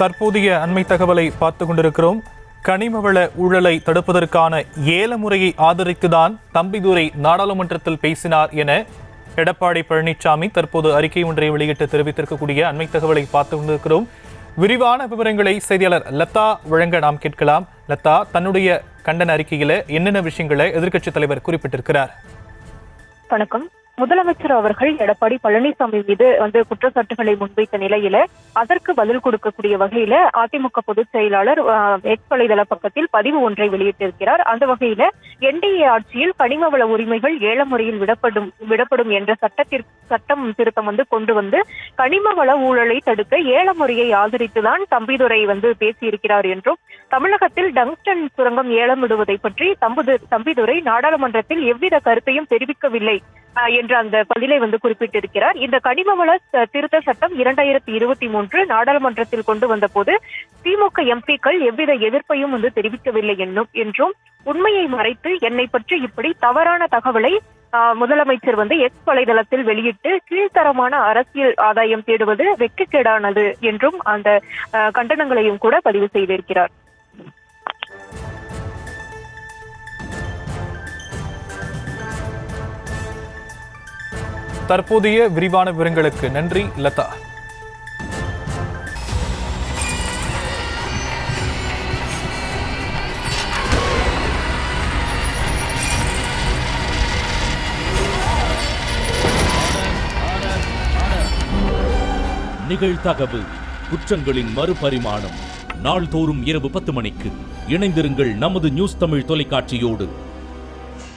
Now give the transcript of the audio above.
தற்போதைய அண்மை தகவலை பார்த்து கொண்டிருக்கிறோம். கனிமவள ஊழலை தடுப்பதற்கான ஏல முறையை ஆதரித்துதான் தம்பிதுரை நாடாளுமன்றத்தில் பேசினார் என எடப்பாடி பழனிசாமி தற்போது அறிக்கை ஒன்றை வெளியிட்டு தெரிவித்திருக்கக்கூடிய அண்மை தகவலை பார்த்து கொண்டிருக்கிறோம். விரிவான விவரங்களை செய்தியாளர் லதா வழங்க நாம் கேட்கலாம். லதா, தன்னுடைய கண்டன அறிக்கையில என்னென்ன விஷயங்களை எதிர்க்கட்சித் தலைவர் குறிப்பிட்டிருக்கிறார்? வணக்கம். முதலமைச்சர் அவர்கள் எடப்பாடி பழனிசாமி மீது குற்றச்சாட்டுகளை முன்வைத்த நிலையில அதற்கு பதில் கொடுக்கக்கூடிய வகையில அதிமுக பொதுச் செயலாளர் எக்ஸ் வலைதள பக்கத்தில் பதிவு ஒன்றை வெளியிட்டிருக்கிறார். அந்த வகையில என்டிஏ ஆட்சியில் கனிமவள உரிமைகள் ஏல முறையில் விடப்படும் என்ற சட்டம் திருத்தம் கொண்டு வந்து கனிமவள ஊழலை தடுக்க ஏல முறையை ஆதரித்துதான் தம்பிதுரை பேசியிருக்கிறார் என்றும், தமிழகத்தில் டங்ஸ்டன் சுரங்கம் ஏலம் விடுவதை பற்றி தம்பிதுரை நாடாளுமன்றத்தில் எவ்வித கருத்தையும் தெரிவிக்கவில்லை என்ற அந்த பதிலை குறிப்பிட்டிருக்கிறார். இந்த கனிமவள திருத்த சட்டம் 2023 நாடாளுமன்றத்தில் கொண்டு வந்த போது திமுக எம்பிக்கள் எவ்வித எதிர்ப்பையும் தெரிவிக்கவில்லை என்றும், உண்மையை மறைத்து என்னை பற்றி இப்படி தவறான தகவலை முதலமைச்சர் எக்ஸ் வலைதளத்தில் வெளியிட்டு கீழ்த்தரமான அரசியல் ஆதாயம் தேடுவது வெட்கக்கேடானது என்றும் அந்த கண்டனங்களையும் கூட பதிவு செய்திருக்கிறார். தற்போதைய விரிவான விவரங்களுக்கு நன்றி லதா. நிகழ்தகவு குற்றங்களின் மறுபரிமாணம் நாள்தோறும் இரவு 10 மணிக்கு இணைந்திருங்கள் நமது நியூஸ் தமிழ் தொலைக்காட்சியோடு.